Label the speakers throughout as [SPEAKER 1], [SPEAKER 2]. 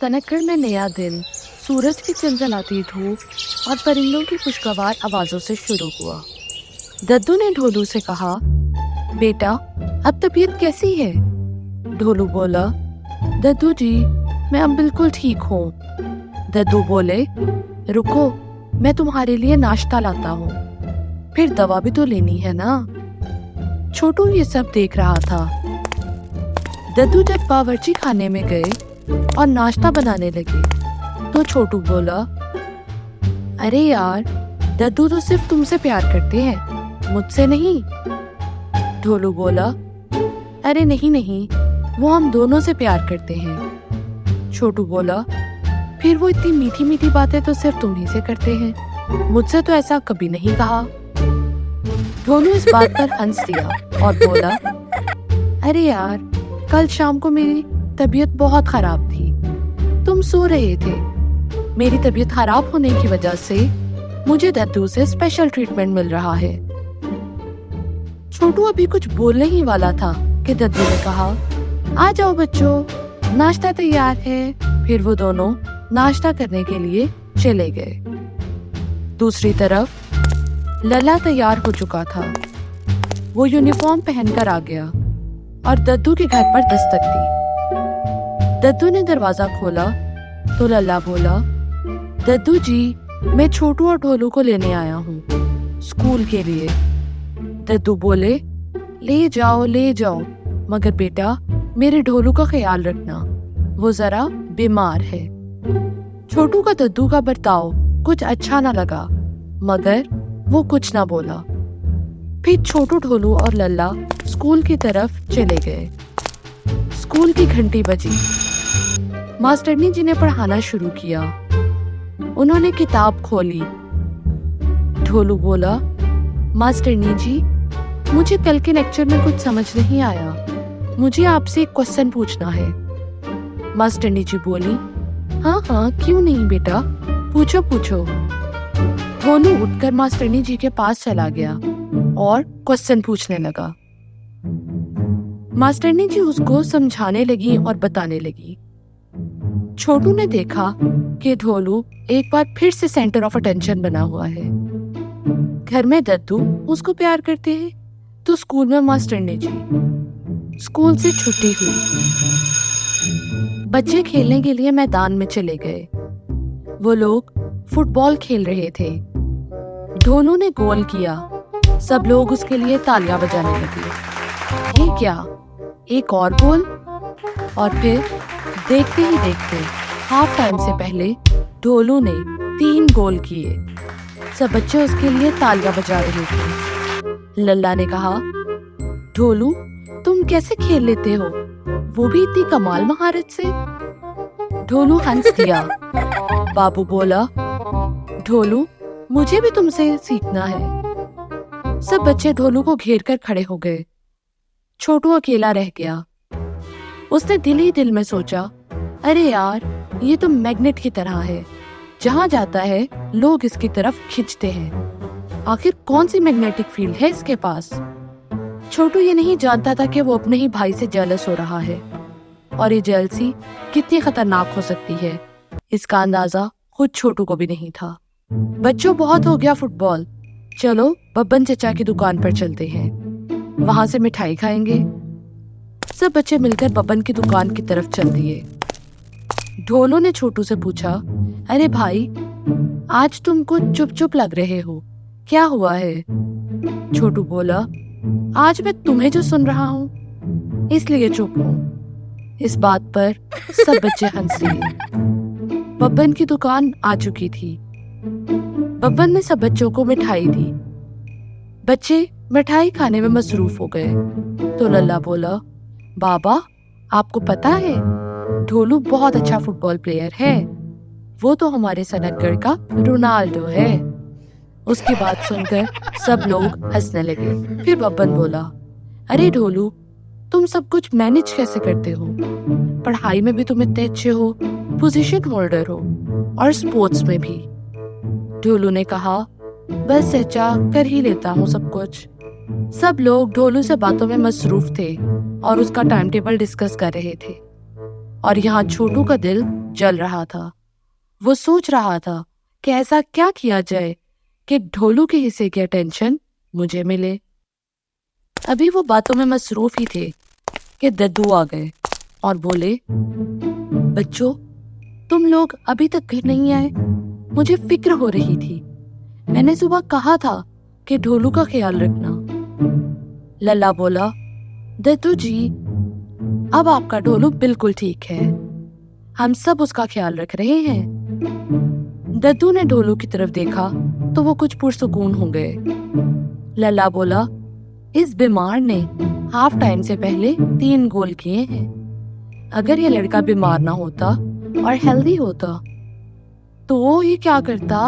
[SPEAKER 1] तनक्कड़ में नया दिन, सूरज की चमचमाती धूप और परिंदों की खुशगवार आवाज़ों से शुरू हुआ। दद्दू ने ढोलू से कहा, बेटा, अब तबीयत कैसी है? ढोलू बोला, दद्दू जी, मैं अब बिल्कुल ठीक हूँ। दद्दू बोले, रुको, मैं तुम्हारे लिए नाश्ता लाता हूँ। फिर दवा भी तो लेनी है ना। छोटू ये सब देख रहा था। दद्दू जब बावर्ची खाने में गए और नाश्ता बनाने लगे तो छोटू बोला, अरे यार, दद्दू तो सिर्फ तुमसे प्यार करते हैं, मुझसे नहीं। ढोलू बोला, अरे नहीं नहीं, वो हम दोनों से प्यार करते हैं। छोटू बोला, फिर वो इतनी मीठी मीठी बातें तो सिर्फ तुम ही से करते हैं, मुझसे तो ऐसा कभी नहीं कहा। ढोलू इस बात पर हंस दिया और बोला, अरे यार, कल शाम को मेरी तबीयत बहुत खराब थी, तुम सो रहे थे। मेरी तबीयत खराब होने की वजह से मुझे दद्दू से स्पेशल ट्रीटमेंट मिल रहा है। छोटू अभी कुछ बोलने ही वाला था कि दद्दू ने कहा, आ जाओ बच्चों, नाश्ता तैयार है। फिर वो दोनों नाश्ता करने के लिए चले गए। दूसरी तरफ लल्ला तैयार हो चुका था। वो यूनिफॉर्म पहनकर आ गया और दद्दू के घर पर दस्तक दी। दद्दू ने दरवाजा खोला तो लल्ला बोला, दद्दू जी, मैं छोटू और ढोलू को लेने आया हूँ स्कूल के लिए। दद्दू बोले, ले जाओ ले जाओ, मगर बेटा मेरे ढोलू का ख्याल रखना, वो जरा बीमार है। छोटू का दद्दू का बर्ताव कुछ अच्छा ना लगा, मगर वो कुछ ना बोला। फिर छोटू, ढोलू और लल्ला स्कूल की तरफ चले गए। स्कूल की घंटी बजी। मास्टरनी जी ने पढ़ाना शुरू किया। उन्होंने किताब खोली। ढोलू बोला, मास्टरनी जी, मुझे कल के लेक्चर में कुछ समझ नहीं आया, मुझे आपसे एक क्वेश्चन पूछना है। मास्टरनी जी बोली, हाँ हाँ, क्यों नहीं बेटा, पूछो पूछो। ढोलू उठकर मास्टरनी जी के पास चला गया और क्वेश्चन पूछने लगा। मास्टरनी जी उसको समझाने लगी और बताने लगी। छोटू ने देखा कि ढोलू एक बार फिर से सेंटर ऑफ अटेंशन बना हुआ है। घर में दद्दू उसको प्यार करते हैं तो स्कूल में मास्टरनी जी। स्कूल से छुट्टी हुई। बच्चे खेलने के लिए मैदान में चले गए। वो लोग फुटबॉल खेल रहे थे। ढोलू ने गोल किया। सब लोग उसके लिए तालियां बजाने लगे। ये क्या, एक और गोल? और फिर देखते ही देखते हाफ टाइम से पहले ढोलू ने 3 गोल किए। सब बच्चे उसके लिए तालियां बजा रहे थे। लल्ला ने कहा, ढोलू, तुम कैसे खेल लेते हो, वो भी इतनी कमाल महारत से? ढोलू हंस दिया। बाबू बोला, ढोलू, मुझे भी तुमसे सीखना है। सब बच्चे ढोलू को घेर कर खड़े हो गए। छोटू अकेला रह गया। उसने दिल ही दिल में सोचा, अरे यार, ये तो मैग्नेट की तरह है, जहां जाता है लोग इसकी तरफ खींचते हैं। आखिर कौन सी मैग्नेटिक फील्ड है इसके पास? छोटू ये नहीं जानता था कि वो अपने ही भाई से जेलस हो रहा है, और ये जेलसी कितनी खतरनाक हो सकती है, इसका अंदाजा खुद छोटू को भी नहीं था। बच्चों, बहुत हो गया फुटबॉल, चलो बब्बन चचा की दुकान पर चलते हैं, वहां से मिठाई खाएंगे। सब बच्चे मिलकर बब्बन की दुकान की तरफ चल दिए। ढोलू ने छोटू से पूछा, अरे भाई, आज तुम कुछ चुप चुप लग रहे हो, क्या हुआ है? छोटू बोला, आज मैं तुम्हें जो सुन रहा हूँ इसलिए चुप हूँ। इस बात पर सब बच्चे हंस दिए। बब्बन की दुकान आ चुकी थी। बब्बन ने सब बच्चों को मिठाई दी। बच्चे मिठाई खाने में मसरूफ हो गए तो लल्ला बोला, बाबा, आपको पता है ढोलू बहुत अच्छा फुटबॉल प्लेयर है, वो तो हमारे सनतगढ़ का रोनाल्डो है। उसकी बात सुनकर सब लोग हंसने लगे। फिर बब्बन बोला, अरे ढोलू, तुम सब कुछ मैनेज कैसे करते हो? पढ़ाई में भी तुम इतने अच्छे हो, पोजीशन होल्डर हो, और स्पोर्ट्स में भी। ढोलू ने कहा, बस चचा, कर ही लेता हूँ सब कुछ। सब लोग ढोलू से बातों में मसरूफ थे और उसका टाइम टेबल डिस्कस कर रहे थे, और यहाँ छोटू का दिल जल रहा था। वो सोच रहा था कि ऐसा क्या किया जाए कि ढोलू के हिस्से की अटेंशन मुझे मिले। अभी वो बातों में मसरूफ ही थे कि दद्दू आ गए और बोले, बच्चों, तुम लोग अभी तक घर नहीं आए। मुझे फिक्र हो रही थी। मैंने सुबह कहा था कि ढोलू का ख्याल रखना। लल्ला बोला, दद्दू जी, अब आपका ढोलू बिल्कुल ठीक है। हम सब उसका ख्याल रख रहे हैं। दद्दू ने ढोलू की तरफ देखा तो वो कुछ पुरसुकून हो गए। लल्ला बोला, इस बीमार ने हाफ टाइम से पहले 3 गोल किए हैं। अगर ये लड़का बीमार ना होता और हेल्दी होता तो वो ये क्या करता,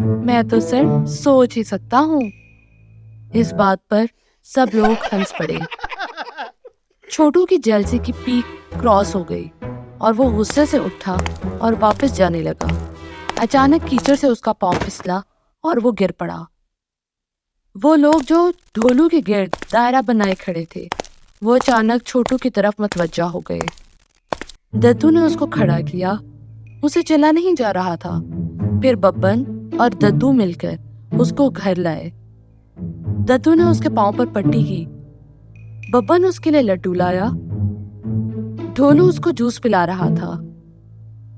[SPEAKER 1] मैं तो सिर्फ सोच ही सकता हूँ। इस बात पर सब लोग हंस पड़े। छोटू की जेलसी की पीक क्रॉस हो गई और वो गुस्से से उठा और वापस जाने लगा। अचानक कीचड़ से उसका पांव फिसला और वो गिर पड़ा। वो लोग जो ढोलू के गिर्द दायरा बनाए खड़े थे, वो अचानक छोटू की तरफ मतवज्जा हो गए। दद्दू ने उसको खड़ा किया। उसे चला नहीं जा रहा था। फिर बब्बन और दद्दू मिलकर उसको घर लाए। दद्दू ने उसके पांव पर पट्टी की। बब्बन उसके लिए लड्डू लाया। ढोलू उसको जूस पिला रहा था।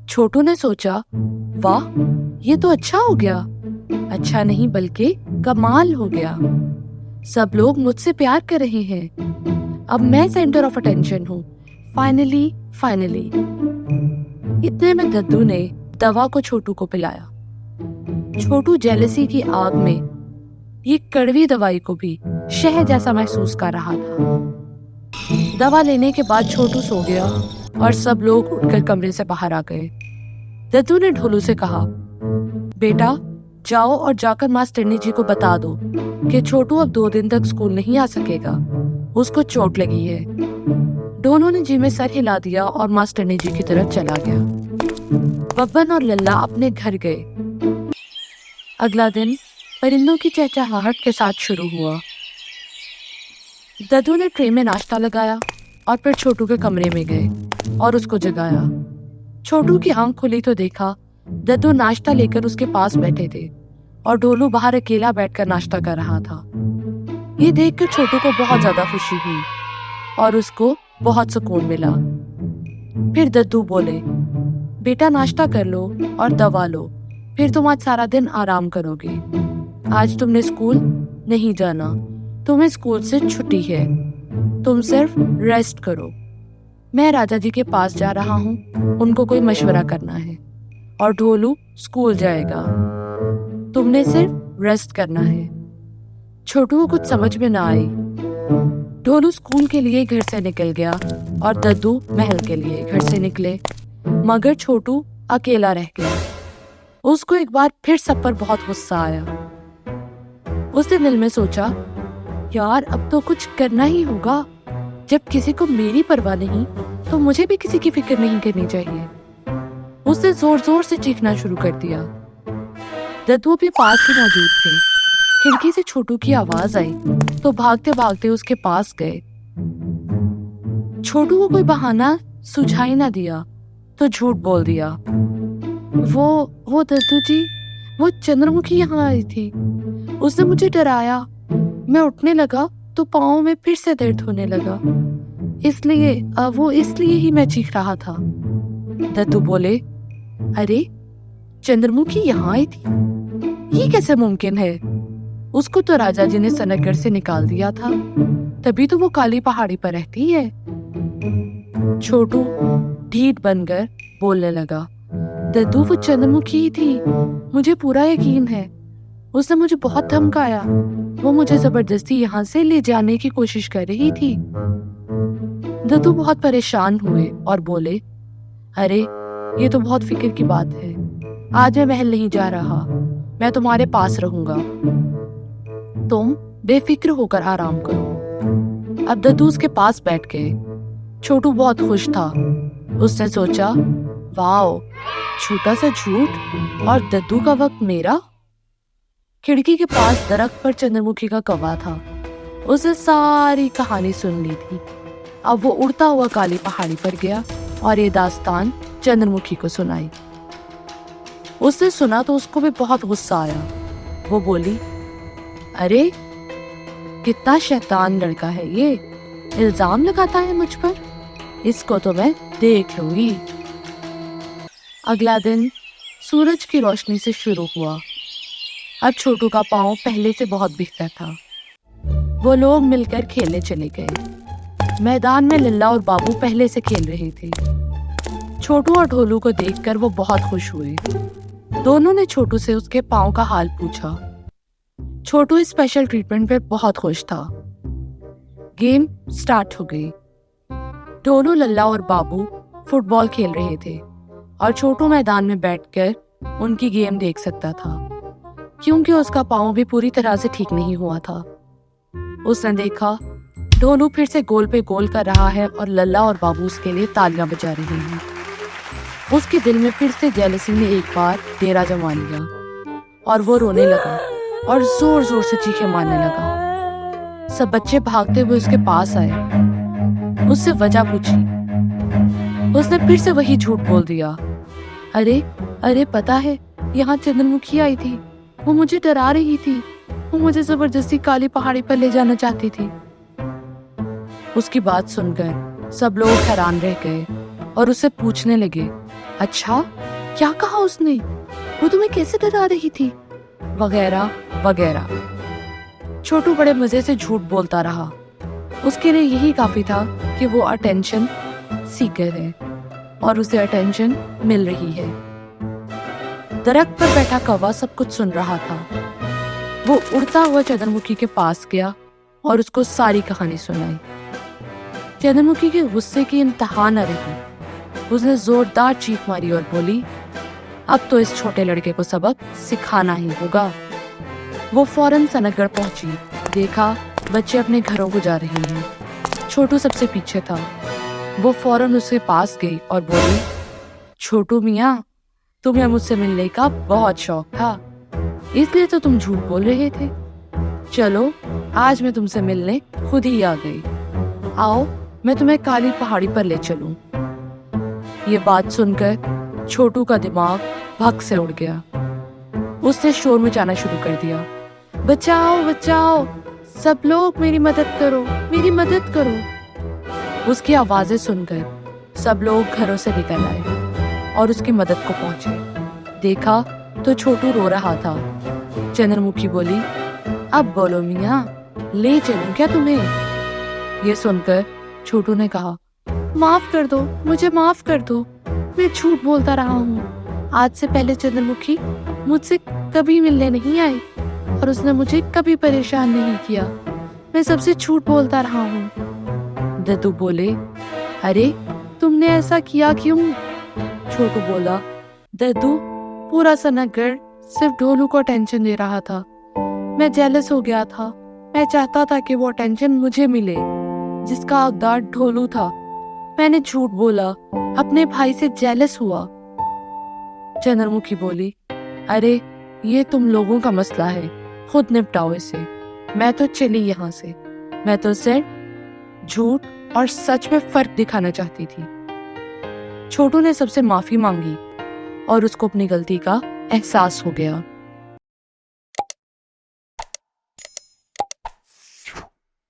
[SPEAKER 1] छोटू ने सोचा, वाह, ये तो अच्छा हो गया। अच्छा नहीं बल्कि कमाल हो गया। सब लोग मुझसे प्यार कर रहे हैं। अब मैं सेंटर ऑफ अटेंशन हूँ। फाइनली। इतने में दद्दू ने दवा को छोटू को पिलाया। छोटू जेलसी की आग में ये कड़वी दवाई को भी शहद जैसा महसूस कर रहा था। दवा लेने के बाद छोटू सो गया और सब लोग उठकर कमरे से बाहर आ गए। दद्दू ने ढोलू से कहा, बेटा, जाओ और जाकर मास्टरनी जी को बता दो कि छोटू अब 2 दिन तक स्कूल नहीं आ सकेगा। उसको चोट लगी है। दोनों ने जी में सर हिला दिया और मास्टरनी जी की तरफ चला गया। बब्बन और लल्ला अपने घर गए। अगला दिन परिंदों की चहचहाहट के साथ शुरू हुआ। दद्दू ने ट्रे में नाश्ता लगाया और फिर छोटू के कमरे में गए और उसको जगाया। छोटू की आंख खुली तो देखा दद्दू नाश्ता लेकर उसके पास बैठे थे और ढोलू बाहर अकेला बैठकर नाश्ता कर रहा था। ये देखकर छोटू को बहुत ज्यादा खुशी हुई और उसको बहुत सुकून मिला। फिर दद्दू बोले, बेटा, नाश्ता कर लो और दवा लो, फिर तुम आज सारा दिन आराम करोगे। आज तुमने स्कूल नहीं जाना। तुम्हें स्कूल से छुट्टी है। तुम सिर्फ रेस्ट करो। मैं राजा जी के पास जा रहा हूँ। उनको कोई मशवरा करना है और ढोलू स्कूल जाएगा। तुमने सिर्फ रेस्ट करना है। छोटू को कुछ समझ में ना आई। ढोलू स्कूल के लिए घर से निकल गया और दद्दू महल के लिए घर से निकले, मगर छोटू अकेला रह गया। उसको एक बार फिर सब पर बहुत गुस्सा आया। उसने दिल में सोचा, यार, अब तो कुछ करना ही होगा। जब किसी को मेरी परवाह नहीं तो मुझे भी किसी की फिक्र नहीं करनी चाहिए। उसने जोर जोर से चीखना शुरू कर दिया। दद्दू भी पास ही मौजूद थे। खिड़की से छोटू की आवाज आई तो भागते भागते उसके पास गए। छोटू को कोई बहाना सुझाई ना दिया तो झूठ बोल दिया। वो दद्दू जी, वो चंद्रमुखी यहाँ आई थी। उसने मुझे डराया। मैं उठने लगा तो पाँव में फिर से दर्द होने लगा। इसलिए ही मैं चीख रहा था। दद्दू बोले, अरे, चंद्रमुखी यहाँ आई थी? ये कैसे मुमकिन है? उसको तो राजा जी ने सनकगढ़ से निकाल दिया था, तभी तो वो काली पहाड़ी पर रहती है। छोटू ढीठ बनकर बोलने लगा, दद्दू, वो चंद्रमुखी ही थी। मुझे पूरा यकीन है। उसने मुझे बहुत धमकाया। वो मुझे जबरदस्ती यहाँ से ले जाने की कोशिश कर रही थी। दद्दू बहुत परेशान हुए और बोले, अरे, ये तो बहुत फिक्र की बात है। आज मैं महल नहीं जा रहा। मैं तुम्हारे पास रहूंगा। तुम बेफिक्र होकर आराम करो। अब दद्दू उसके पास बैठ गए। छोटू बहुत खुश था। उसने सोचा, वाओ, छोटा सा झूठ और दद्दू का वक्त मेरा। खिड़की के पास दरख्त पर चंद्रमुखी का कौवा था। उसने सारी कहानी सुन ली थी। अब वो उड़ता हुआ काली पहाड़ी पर गया और ये दास्तान चंद्रमुखी को सुनाई। उसने सुना तो उसको भी बहुत गुस्सा आया। वो बोली, अरे कितना शैतान लड़का है ये, इल्जाम लगाता है मुझ पर, इसको तो मैं देख लूंगी। अगला दिन सूरज की रोशनी से शुरू हुआ। अब छोटू का पाँव पहले से बहुत बेहतर था। वो लोग मिलकर खेलने चले गए। मैदान में लल्ला और बाबू पहले से खेल रहे थे। छोटू और ढोलू को देखकर वो बहुत खुश हुए। दोनों ने छोटू से उसके पाँव का हाल पूछा। छोटू इस स्पेशल ट्रीटमेंट पे बहुत खुश था। गेम स्टार्ट हो गई। ढोलू, लल्ला और बाबू फुटबॉल खेल रहे थे और छोटू मैदान में बैठकर उनकी गेम देख सकता था, क्योंकि उसका पाँव भी पूरी तरह से ठीक नहीं हुआ था। उसने देखा ढोलू फिर से गोल पे गोल कर रहा है और लल्ला और बाबू उसके लिए तालियां बजा रहे हैं। उसके दिल में फिर से जेलसी ने एक बार डेरा जमा लिया और वो रोने लगा और जोर जोर से चीखें मारने लगा। सब बच्चे भागते हुए उसके पास आए, उससे वजह पूछी। उसने फिर से वही झूठ बोल दिया। अरे अरे पता है, यहाँ चंद्रमुखी आई थी, वो मुझे डरा रही थी, वो मुझे जबरदस्ती काली पहाड़ी पर ले जाना चाहती थी। उसकी बात सुनकर सब लोग हैरान रह गए और उससे पूछने लगे, अच्छा क्या कहा उसने, वो तुम्हें कैसे डरा रही थी, वगैरह वगैरह। छोटू बड़े मजे से झूठ बोलता रहा। उसके लिए यही काफी था कि वो अटेंशन सीकर है और उसे अटेंशन मिल रही है। दरख्त पर बैठा कौवा सब कुछ सुन रहा था। वो उड़ता हुआ चंद्रमुखी के पास गया और उसको सारी कहानी सुनाई। चंद्रमुखी के गुस्से की इंतहा न रही। उसने जोरदार चीख मारी और बोली, अब तो इस छोटे लड़के को सबक सिखाना ही होगा। वो फौरन सनकगढ़ पहुंची। देखा बच्चे अपने घरों को जा रहे हैं। छोटू सबसे पीछे था। वो फौरन उसके पास गई और बोली, छोटू मियाँ, तुम्हें मुझसे मिलने का बहुत शौक था, इसलिए तो तुम झूठ बोल रहे थे। चलो आज मैं तुमसे मिलने खुद ही आ गई। आओ मैं तुम्हें काली पहाड़ी पर ले चलूं। ये बात सुनकर छोटू का दिमाग भग से उड़ गया। उसने शोर मचाना शुरू कर दिया, बचाओ बचाओ, सब लोग मेरी मदद करो, मेरी मदद करो। उसकी आवाजें सुनकर सब लोग घरों से निकल आए और उसकी मदद को पहुंचे। देखा तो छोटू रो रहा था। चंद्रमुखी बोली, अब बोलो मियाँ, ले चलूं क्या तुम्हें? ये सुनकर छोटू ने कहा, माफ कर दो, मुझे माफ कर दो, मैं झूठ बोलता रहा हूँ। आज से पहले चंद्रमुखी मुझसे कभी मिलने नहीं आई और उसने मुझे कभी परेशान नहीं किया। मैं सबसे झूठ बोलता रहा हूँ। दद्दू बोले, अरे तुमने ऐसा किया क्यों? छोटू बोला, दद्दू, पूरा सनकगढ़ सिर्फ ढोलू को अटेंशन दे रहा था। मैं जेलस हो गया था। मैं चाहता था कि वो अटेंशन मुझे मिले, जिसका हकदार ढोलू था। मैंने झूठ बोला, अपने भाई से जेलस हुआ। चंद्रमुखी बोली, अरे ये तुम लोगों का मसला है, खुद निपटाओ इसे। मैं तो चली यहाँ से। मैं तो सिर्फ झूठ और सच में फर्क दिखाना चाहती थी। छोटू ने सबसे माफी मांगी और उसको अपनी गलती का एहसास हो गया।